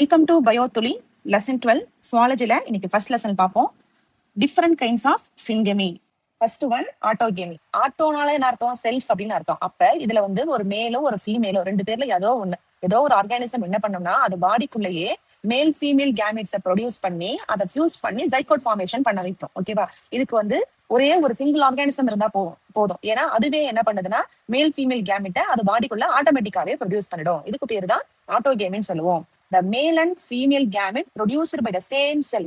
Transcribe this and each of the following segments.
Welcome to Biothuli lesson 12 சுவாலஜில இன்னைக்கு first lesson பார்ப்போம். Different kinds of syngamy. First one autogamy. ஆட்டோனால என்ன அர்த்தம்? செல்ஃப் அப்படின்னு அர்த்தம். அப்ப இதுல வந்து ஒரு மேலோ ஒரு ஃபீமேலோ ரெண்டு பேர்ல ஏதோ ஒரு ஆர்கானிசம் என்ன பண்ணோம்னா அது பாடிக்குள்ளேயே மேல் ஃபீமேல் கேமெட்ஸை ப்ரொடியூஸ் பண்ணி அதை ஃபியூஸ் பண்ணி ஜைகோட் ஃபார்மேஷன் பண்ண வைக்கும். ஓகேவா? இதுக்கு வந்து ஒரே ஒரு சிங்கிள் ஆர்கானிசம் இருந்தா போதும். ஏன்னா அதுவே என்ன பண்ணுதுன்னா மேல் ஃபீமேல் கேமெட்டை அது பாடிக்குள்ள ஆட்டோமேட்டிக்காவே ப்ரொடியூஸ் பண்ணிடும். இதுக்கு பேர் தான் ஆட்டோகேமின்னு சொல்லுவோம். The male and female gamete produced by the same cell.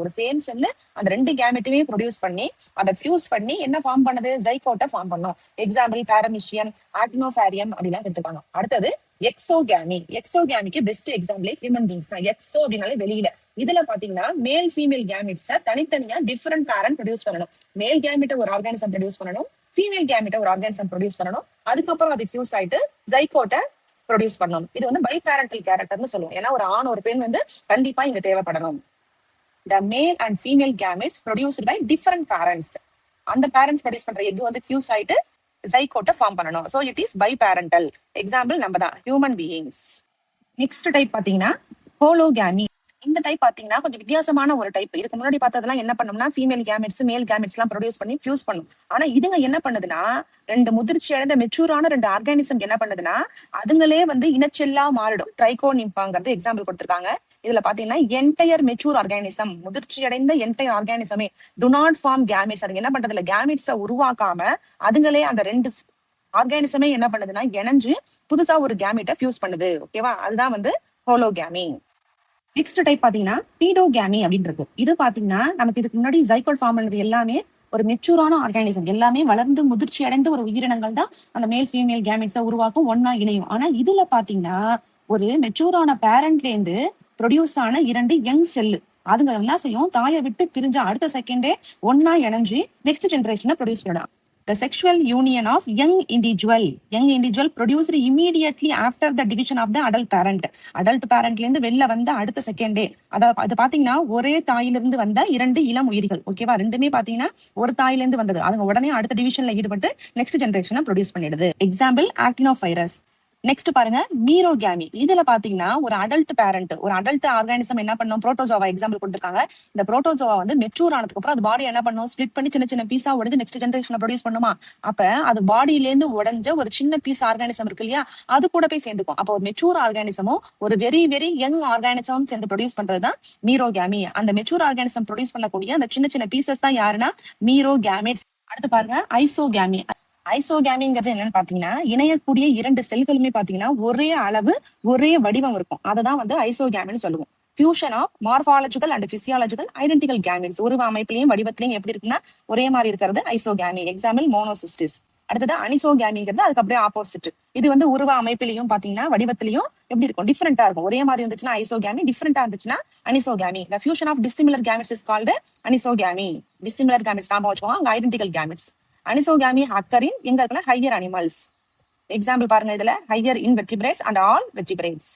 ஒரு சேம் செல் அந்த ரெண்டு கேமெட்டுமே ப்ரொடியூஸ் பண்ணி அதை ஃபியூஸ் பண்ணி என்ன ஃபார்ம் பண்ணது? ஜைகோட்டை ஃபார்ம் பண்ணும். எக்ஸாம்பிள் பாரமிஷியம், ஆக்டினோஃபாரியம் அப்படிலாம் எடுத்துக்காங்க. அடுத்தது எக்ஸோகேமி. எக்ஸோகேமிக்கு பெஸ்ட் எக்ஸாம்பிள் ஹியூமன் பீங்ஸ் தான். எக்ஸோ அப்படின்னாலே வெளியில. இதுல பாத்தீங்கன்னா மேல் ஃபீமேல் கேமெட்ஸை தனித்தனியா டிஃபரெண்ட் பேரண்ட் ப்ரொடியூஸ் பண்ணணும். மேல் கேமெட்டை ஒரு ஆர்கானிசம் ப்ரொடியூஸ் பண்ணணும், ஃபீமேல் கேமெட்டை ஒரு ஆர்கானிசம் ப்ரொடியூஸ் பண்ணணும். அதுக்கப்புறம் அது ஃபியூஸ் ஆயிட்டு ஜைகோட்டை ப்ரொடியூஸ் பண்ணணும். இது வந்து பைபேரண்டல் கேரக்டர்னு சொல்லுவோம். ஏன்னா ஒரு ஆண் ஒரு பெண் வந்து கண்டிப்பா இங்க தேவைப்படணும். The male and female gametes produced by different parents. அந்த பேரண்ட்ஸ் ப்ரொடியூஸ் பண்ற எக் வந்து ஃபியூஸ் ஆயிட்டு ஜைகோட்டை ஃபார்ம் பண்ணணும். So it is biparental. Example நம்ம தான் ஹியூமன் பீயிங்ஸ். நெக்ஸ்ட் டைப் பாத்தீங்கன்னா ஹோலோகேமி. இந்த டைப் பாத்தீங்கன்னா கொஞ்சம் வித்தியாசமான ஒரு டைப். இதுக்கு முன்னாடி பார்த்ததெல்லாம் என்ன பண்ணோம்னா ஃபீமேல் கேமெட்ஸ் மேல் கேமெட்ஸ் எல்லாம் ப்ரொடியூஸ் பண்ணி ஃபியூஸ் பண்ணும். ஆனா இதுங்க என்ன பண்ணுதுன்னா ரெண்டு முதிர்ச்சி அடைந்த மெச்சூரான ரெண்டு ஆர்கானிசம் என்ன பண்ணுதுன்னா அதுங்களே வந்து இனச்செல்லா மாறிடும். ட்ரைகோனிம்பாங்கிறது எக்ஸாம்பிள் கொடுத்திருக்காங்க. இதுல பாத்தீங்கன்னா என்டையர் மெச்சூர் ஆர்கானிசம், முதிர்ச்சி அடைந்த என்டையர் ஆர்கானிசமே டு நாட் ஃபார்ம் கேமெட்ஸ். அதுங்க என்ன பண்றது இல்ல, கேமெட்ஸை உருவாக்காம அதுங்களே அந்த ரெண்டு ஆர்கானிசமே என்ன பண்ணுதுன்னா இணைஞ்சு புதுசா ஒரு கேமெட்டை ஃபியூஸ் பண்ணுது. ஓகேவா? அதுதான் வந்து ஹோலோகேமி. நெக்ஸ்ட் டைப் பாத்தீங்கன்னா பீடோகேமி அப்படின்னு இருக்கு. இது பாத்தீங்கன்னா நமக்கு இதுக்கு முன்னாடி ஜைகோட் ஃபார்ம் பண்ணது எல்லாமே ஒரு மெச்சூரான ஆர்கானிசம், எல்லாமே வளர்ந்து முதிர்ச்சி அடைந்த ஒரு உயிரினங்கள் தான் அந்த மேல் ஃபீமேல் கேமெட்ஸை உருவாக்கும், ஒன்னா இணையும். ஆனா இதுல பாத்தீங்கன்னா ஒரு மெச்சூரான பேரண்ட்ல இருந்து ப்ரொடியூஸ் ஆன இரண்டு யங் செல்லு அதுங்க என்ன செய்யும், தாயை விட்டு பிரிஞ்ச அடுத்த செகண்டே ஒன்னா இணைஞ்சு நெக்ஸ்ட் ஜெனரேஷனை ப்ரொடியூஸ் பண்ணலாம். The sexual union of young individual produced immediately after the division of the adult parent. Adult parentல இருந்து வெளில வந்த அடுத்த செகண்டே அது பாத்தீங்கன்னா ஒரே தாயிலிருந்து வந்த இரண்டு இளம் உயிர்கள். ஓகேவா? ரெண்டுமே பாத்தீங்கன்னா ஒரு தாயிலிருந்து வந்தது. அதுங்க உடனே அடுத்த டிவிஷன்ல ஈடுபட்டு நெக்ஸ்ட் ஜெனரேஷனை ப்ரொடியூஸ் பண்ணிடுது. எக்ஸாம்பிள் ஆக்டினோஃபைரஸ். நெக்ஸ்ட் பாருங்க மீரோகேமி. இதுல பாத்தீங்கன்னா ஒரு அடல்ட் பேரண்ட், ஒரு அடல்ட் ஆர்கானிசம் என்ன பண்ணும், புரோட்டோசோவா எக்ஸாம்பிள் கொடுத்திருக்காங்க. இந்த புரோட்டோசோவா வந்து மெச்சூர் ஆனதுக்கு அப்புறம் அது பாடி என்ன பண்ணும், ஸ்பிளிட் பண்ணி சின்ன சின்ன பீஸா உடஞ்சு நெக்ஸ்ட் ஜெனரேஷன்ல ப்ரொடியூஸ் பண்ணுமா? அப்ப அது பாடியில இருந்து உடஞ்ச ஒரு சின்ன பீஸ் ஆர்கானிசம் இருக்கு இல்லையா, அது கூட போய் சேர்ந்துக்கும். அப்போ ஒரு மெச்சூர் ஆர்கானிசமும் ஒரு வெரி வெரி யங் ஆர்கானிசமும் சேர்ந்து ப்ரொடியூஸ் பண்றதுதான் மீரோகேமி. அந்த மெச்சூர் ஆர்கானிசம் ப்ரொடியூஸ் பண்ணக்கூடிய அந்த சின்ன சின்ன பீசஸ் தான் யாருன்னா மீரோகேமிட்ஸ். அடுத்து பாருங்க ஐசோகேமி. ஐசோகேமிங்கிறது என்னன்னு பாத்தீங்கன்னா இணையக்கூடிய இரண்டு செல்களுமே பாத்தீங்கன்னா ஒரே அளவு ஒரே வடிவம் இருக்கும். அததான் வந்து ஐசோகேமின்னு சொல்லுவோம். Fusion of morphological and physiological identical gametes. உருவ அமைப்பிலையும் வடிவத்திலையும் எப்படி இருக்குன்னா ஒரே மாதிரி இருக்கிறது ஐசோகேமி. எக்ஸாம்பிள் மோனோசிஸ்டிஸ். அடுத்தது அனிசோகேமிங்கிறது அதுக்கு அப்படியே ஆப்போசிட். இது வந்து உருவ அமைப்பிலையும் பாத்தீங்கன்னா வடிவத்திலையும் எப்படி இருக்கும், டிஃபரெண்டா இருக்கும். ஒரே மாதிரி இருந்துச்சுன்னா ஐசோகேமி, டிஃபரெண்டா இருந்துச்சுன்னா அனிசோகேமி. The fusion of dissimilar gametes is called anisogamy. Dissimilar gametes நாம வச்சுக்கோங்க, அங்க ஐடென்டிக்கல் கேமெட்ஸ். அனிசோகேமி அக்கரின் எங்க இருக்குன்னா ஹையர் அனிமல்ஸ். எக்ஸாம்பிள் பாருங்க, இதுல higher invertebrates and all vertebrates.